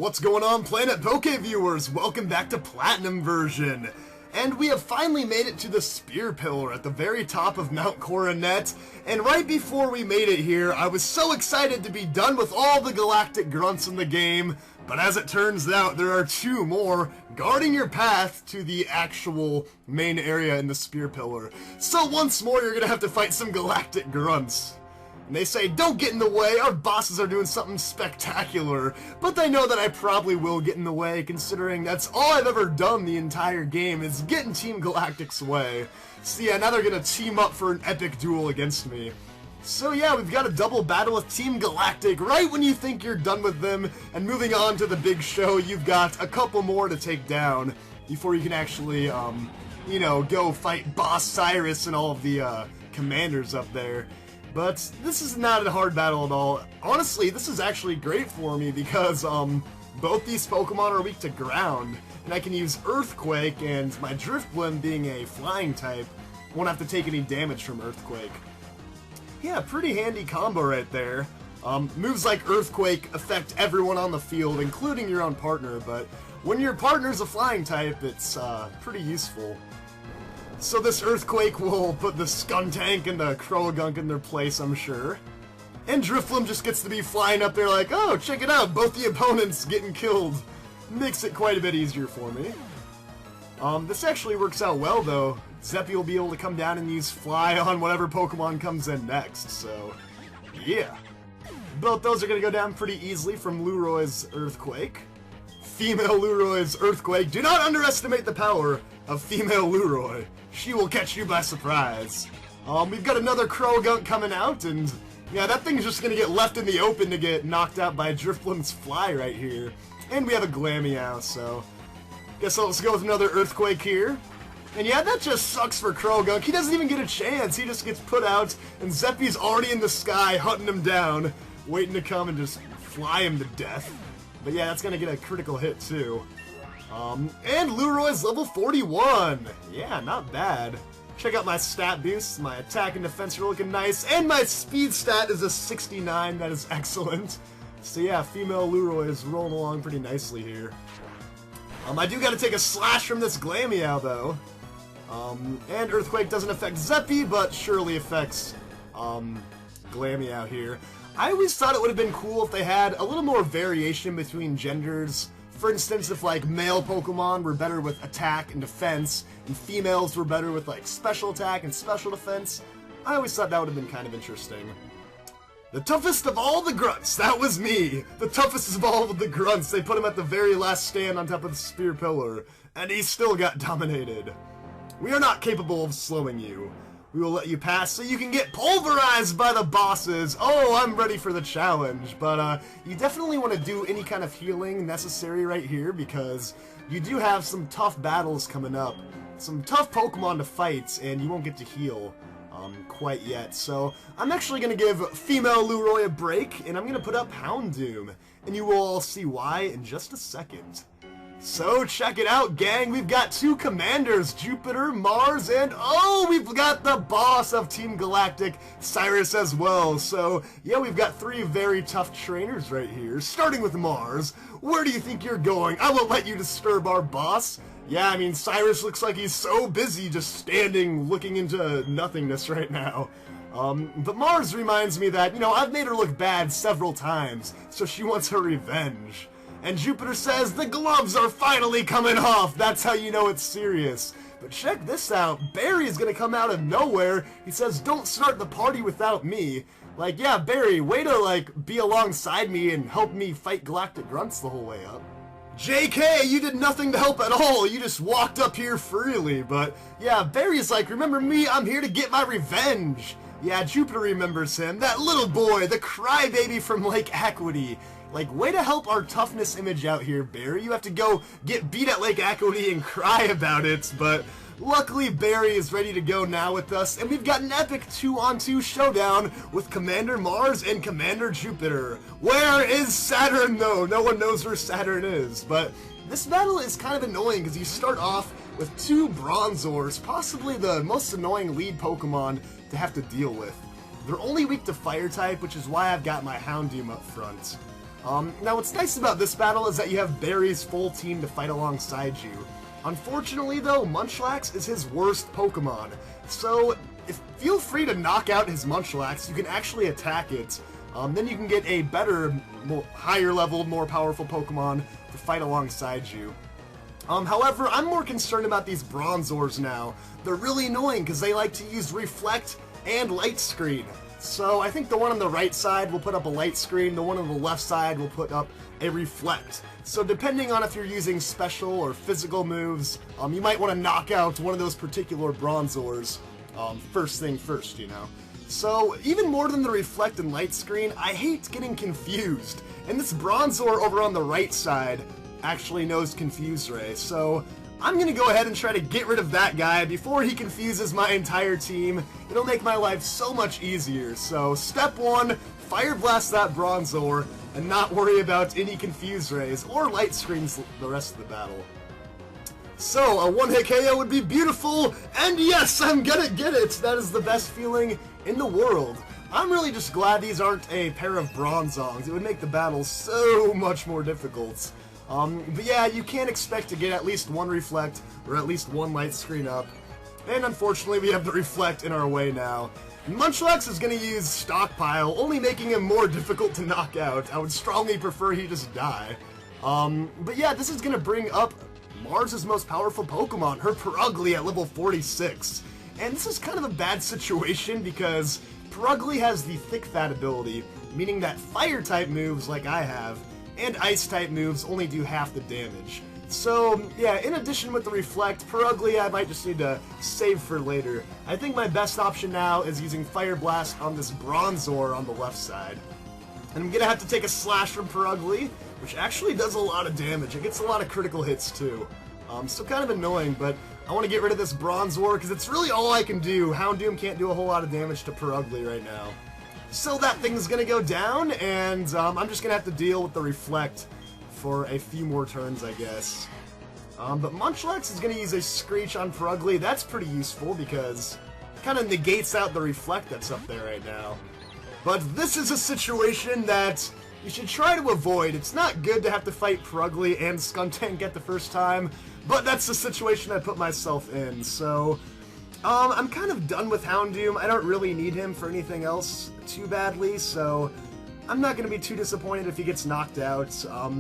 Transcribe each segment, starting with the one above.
What's going on, Planet Poke viewers? Welcome back to Platinum version. And we have finally made it to the Spear Pillar at the very top of Mount Coronet. And right before we made it here, I was so excited to be done with all the galactic grunts in the game. But as it turns out, there are two more guarding your path to the actual main area in the Spear Pillar. So once more, you're gonna have to fight some galactic grunts. And they say, don't get in the way, our bosses are doing something spectacular. But they know that I probably will get in the way, considering that's all I've ever done the entire game, is get in Team Galactic's way. So yeah, now they're gonna team up for an epic duel against me. So yeah, we've got a double battle with Team Galactic right when you think you're done with them, and moving on to the big show, you've got a couple more to take down before you can actually, you know, go fight Boss Cyrus and all of the commanders up there. But this is not a hard battle at all. Honestly, this is actually great for me because both these Pokemon are weak to ground, and I can use Earthquake, and my Drifblim being a flying type won't have to take any damage from Earthquake. Yeah, pretty handy combo right there. Moves like Earthquake affect everyone on the field, including your own partner, but when your partner's a flying type, it's pretty useful. So this Earthquake will put the Skuntank and the Croagunk in their place, I'm sure. And Drifblim just gets to be flying up there like, oh, check it out, both the opponents getting killed. Makes it quite a bit easier for me. This actually works out well, though. Zeppy will be able to come down and use Fly on whatever Pokemon comes in next, so yeah. Both those are going to go down pretty easily from Lueroi's Earthquake. Female Lueroi's Earthquake. Do not underestimate the power of female Lueroi. She will catch you by surprise. We've got another Croagunk coming out, and yeah, that thing's just gonna get left in the open to get knocked out by Drifblim's Fly right here. And we have a Glameow, so guess let's go with another Earthquake here. And yeah, that just sucks for Croagunk. He doesn't even get a chance. He just gets put out, and Zeppy's already in the sky hunting him down, waiting to come and just fly him to death. But yeah, that's gonna get a critical hit too. And Lueroi's level 41! Yeah, not bad. Check out my stat boosts, my attack and defense are looking nice, and my speed stat is a 69, that is excellent. So yeah, female Lueroi is rolling along pretty nicely here. I do gotta take a slash from this Glameow though. And Earthquake doesn't affect Zeppy, but surely affects, Glameow here. I always thought it would have been cool if they had a little more variation between genders. For instance, if like male Pokemon were better with attack and defense, and females were better with like special attack and special defense, I always thought that would have been kind of interesting. The toughest of all the grunts, that was me! The toughest of all of the grunts, they put him at the very last stand on top of the Spear Pillar, and he still got dominated. We are not capable of slowing you. We will let you pass so you can get pulverized by the bosses. Oh, I'm ready for the challenge. But you definitely want to do any kind of healing necessary right here because you do have some tough battles coming up. Some tough Pokemon to fight, and you won't get to heal quite yet. So I'm actually going to give female Lueroi a break, and I'm going to put up Houndoom. And you will all see why in just a second. So, check it out, gang. We've got two commanders, Jupiter, Mars, and oh, we've got the boss of Team Galactic, Cyrus, as well. So, yeah, we've got three very tough trainers right here, starting with Mars. Where do you think you're going? I won't let you disturb our boss. Yeah, I mean, Cyrus looks like he's so busy just standing, looking into nothingness right now. But Mars reminds me that, you know, I've made her look bad several times, so she wants her revenge. And Jupiter says, the gloves are finally coming off! That's how you know it's serious. But check this out, Barry is gonna come out of nowhere. He says, don't start the party without me. Like, yeah, Barry, way to, like, be alongside me and help me fight Galactic Grunts the whole way up. JK, you did nothing to help at all, you just walked up here freely. But, yeah, Barry's like, remember me, I'm here to get my revenge. Yeah, Jupiter remembers him, that little boy, the crybaby from Lake Equity. Like, way to help our toughness image out here, Barry. You have to go get beat at Lake Equity and cry about it, but luckily Barry is ready to go now with us, and we've got an epic 2-on-2 showdown with Commander Mars and Commander Jupiter. Where is Saturn, though? No one knows where Saturn is, but this battle is kind of annoying because you start off with two Bronzors, possibly the most annoying lead Pokemon to have to deal with. They're only weak to Fire type, which is why I've got my Houndoom up front. Now what's nice about this battle is that you have Barry's full team to fight alongside you. Unfortunately though, Munchlax is his worst Pokemon, so feel free to knock out his Munchlax. You can actually attack it. Then you can get a better, higher level, more powerful Pokemon to fight alongside you. However, I'm more concerned about these Bronzors now. They're really annoying because they like to use Reflect and Light Screen. So I think the one on the right side will put up a Light Screen, the one on the left side will put up a Reflect. So depending on if you're using special or physical moves, you might want to knock out one of those particular Bronzors first thing first, you know. So even more than the Reflect and Light Screen, I hate getting confused. And this Bronzor over on the right side actually knows Confuse Ray, so I'm gonna go ahead and try to get rid of that guy before he confuses my entire team. It'll make my life so much easier. So step 1, Fire Blast that Bronzor and not worry about any Confuse Rays or Light Screens the rest of the battle. So a one-hit KO would be beautiful, and yes, I'm gonna get it! That is the best feeling in the world. I'm really just glad these aren't a pair of Bronzongs. It would make the battle so much more difficult. But yeah, you can't expect to get at least one Reflect, or at least one Light Screen up. And unfortunately, we have the Reflect in our way now. Munchlax is going to use Stockpile, only making him more difficult to knock out. I would strongly prefer he just die. But yeah, this is going to bring up Mars' most powerful Pokemon, her Purugly at level 46. And this is kind of a bad situation because Purugly has the Thick Fat ability, meaning that Fire-type moves like I have, and Ice-type moves only do half the damage. So, yeah, in addition with the Reflect, Purugly I might just need to save for later. I think my best option now is using Fire Blast on this Bronzor on the left side. And I'm gonna have to take a Slash from Purugly, which actually does a lot of damage. It gets a lot of critical hits too. So kind of annoying, but I want to get rid of this Bronzor because it's really all I can do. Houndoom can't do a whole lot of damage to Purugly right now. So that thing's gonna go down, and I'm just gonna have to deal with the Reflect for a few more turns, I guess. But Munchlax is gonna use a Screech on Purugly. That's pretty useful because it kind of negates out the Reflect that's up there right now. But this is a situation that you should try to avoid. It's not good to have to fight Purugly and Skuntank at the first time, but that's the situation I put myself in, so I'm kind of done with Houndoom. I don't really need him for anything else too badly, so I'm not going to be too disappointed if he gets knocked out.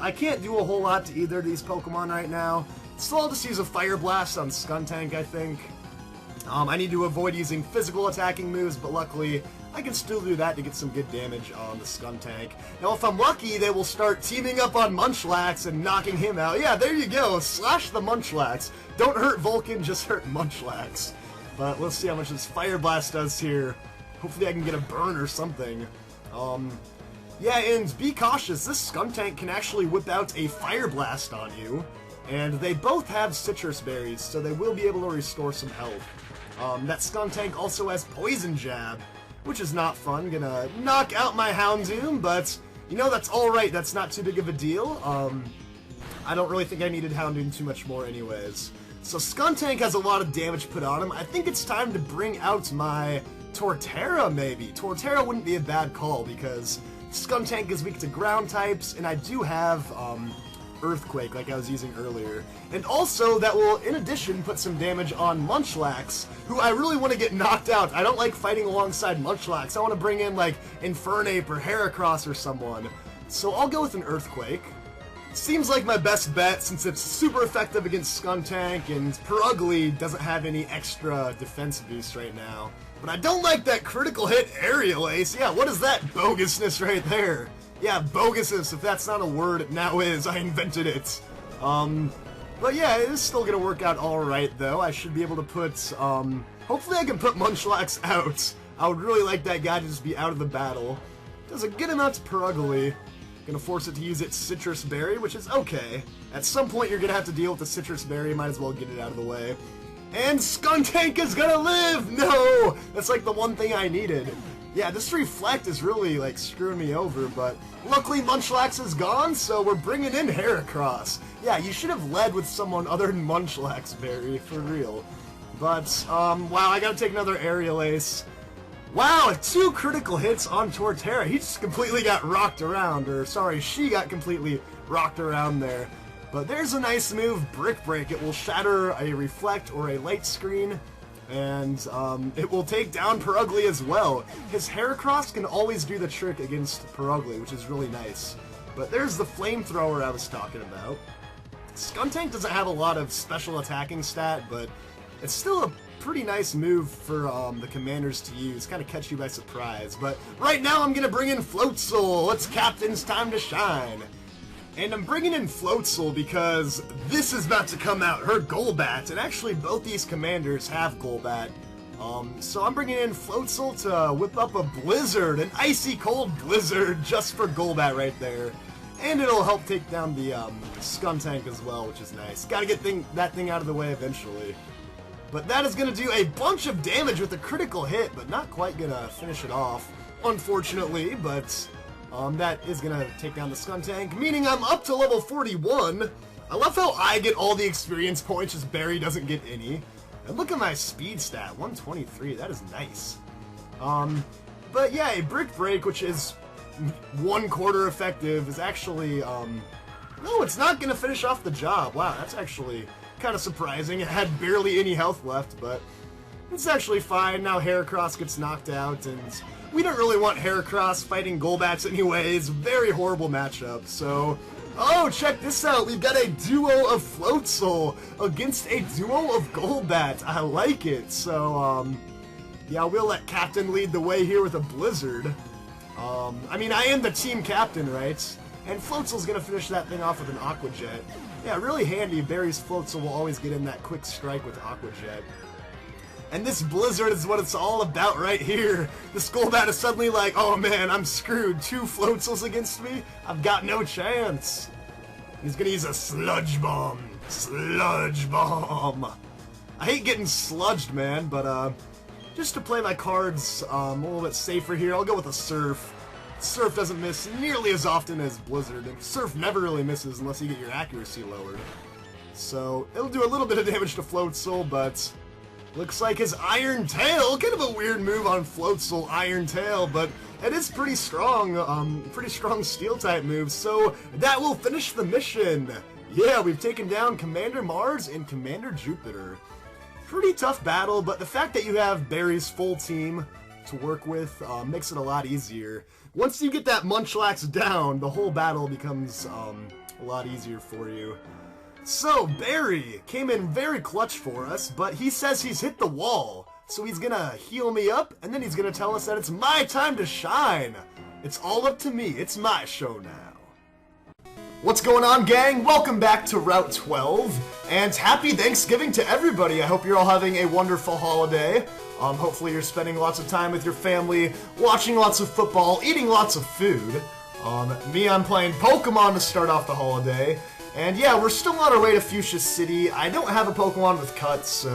I can't do a whole lot to either of these Pokemon right now, so I'll just use a Fire Blast on Skuntank, I think. I need to avoid using physical attacking moves, but luckily I can still do that to get some good damage on the Skuntank. Now if I'm lucky, they will start teaming up on Munchlax and knocking him out. Yeah, there you go, slash the Munchlax. Don't hurt Vulcan, just hurt Munchlax. But let's see how much this Fire Blast does here. Hopefully I can get a burn or something. Yeah, and be cautious, this Skuntank can actually whip out a Fire Blast on you. And they both have Citrus Berries, so they will be able to restore some health. That Skuntank also has Poison Jab, which is not fun. Gonna knock out my Houndoom, but you know, that's alright, that's not too big of a deal. I don't really think I needed Houndoom too much more anyways. So Skuntank has a lot of damage put on him. I think it's time to bring out my Torterra, maybe. Torterra wouldn't be a bad call because Skuntank is weak to ground types, and I do have Earthquake like I was using earlier. And also, that will, in addition, put some damage on Munchlax, who I really want to get knocked out. I don't like fighting alongside Munchlax. I want to bring in, like, Infernape or Heracross or someone. So I'll go with an Earthquake. Seems like my best bet since it's super effective against Skuntank, and Purugly doesn't have any extra defense boost right now. But I don't like that critical hit Aerial Ace. Yeah, what is that bogusness right there? Yeah, boguses, if that's not a word, it now is. I invented it. But yeah, it is still gonna work out alright, though. I should be able to put, hopefully I can put Munchlax out. I would really like that guy to just be out of the battle. Does a good amount to Purugly. Gonna force it to use its Citrus Berry, which is okay. At some point you're gonna have to deal with the Citrus Berry, might as well get it out of the way. And Skuntank is gonna live! No! That's like the one thing I needed. Yeah, this Reflect is really, like, screwing me over, but luckily Munchlax is gone, so we're bringing in Heracross. Yeah, you should have led with someone other than Munchlax, Barry, for real. But, wow, I gotta take another Aerial Ace. Wow, 2 critical hits on Torterra. He just completely got rocked around, or sorry, she got completely rocked around there. But there's a nice move, Brick Break. It will shatter a Reflect or a Light Screen, and it will take down Perugly as well. His Heracross can always do the trick against Perugly, which is really nice. But there's the Flamethrower I was talking about. Skuntank doesn't have a lot of special attacking stat, but it's still a pretty nice move for the commanders to use, kind of catch you by surprise. But right now I'm going to bring in Floatzel. It's Captain's time to shine. And I'm bringing in Floatzel because this is about to come out, her Golbat, and actually both these commanders have Golbat. So I'm bringing in Floatzel to whip up a Blizzard, an icy cold Blizzard, just for Golbat right there. And it'll help take down the Skuntank as well, which is nice. Gotta get that thing out of the way eventually. But that is going to do a bunch of damage with a critical hit, but not quite going to finish it off, unfortunately. But that is going to take down the Skuntank, meaning I'm up to level 41. I love how I get all the experience points, just Barry doesn't get any. And look at my speed stat, 123, that is nice. But yeah, a Brick Break, which is 1/4 effective, is actually, no, it's not going to finish off the job. Wow, that's actually kind of surprising. It had barely any health left, but it's actually fine. Now Heracross gets knocked out, and we don't really want Heracross fighting Golbats anyways. Very horrible matchup, so... Oh, check this out! We've got a duo of Floatzel against a duo of Golbat. I like it. So, yeah, we'll let Captain lead the way here with a Blizzard. I mean, I am the team captain, right? And Floatzel's gonna finish that thing off with an Aqua Jet. Yeah, really handy. Barry's Floatzel will always get in that quick strike with Aqua Jet. And this Blizzard is what it's all about right here. This Golbat is suddenly like, oh man, I'm screwed. 2 Floatzels against me? I've got no chance. He's gonna use a Sludge Bomb. Sludge Bomb. I hate getting sludged, man, but just to play my cards a little bit safer here, I'll go with a Surf. Surf doesn't miss nearly as often as Blizzard, and Surf never really misses unless you get your accuracy lowered. So, it'll do a little bit of damage to Floatzel, but looks like his Iron Tail, kind of a weird move on Floatzel, Iron Tail, but it is pretty strong Steel-type move, so that will finish the mission. Yeah, we've taken down Commander Mars and Commander Jupiter. Pretty tough battle, but the fact that you have Barry's full team to work with makes it a lot easier. Once you get that Munchlax down, the whole battle becomes a lot easier for you. So, Barry came in very clutch for us, but he says he's hit the wall. So he's gonna heal me up, and then he's gonna tell us that it's my time to shine. It's all up to me. It's my show now. What's going on, gang? Welcome back to Route 12, and happy Thanksgiving to everybody. I hope you're all having a wonderful holiday. Hopefully you're spending lots of time with your family, watching lots of football, eating lots of food. I'm playing Pokemon to start off the holiday. And yeah, we're still on our way to Fuchsia City. I don't have a Pokemon with cuts, so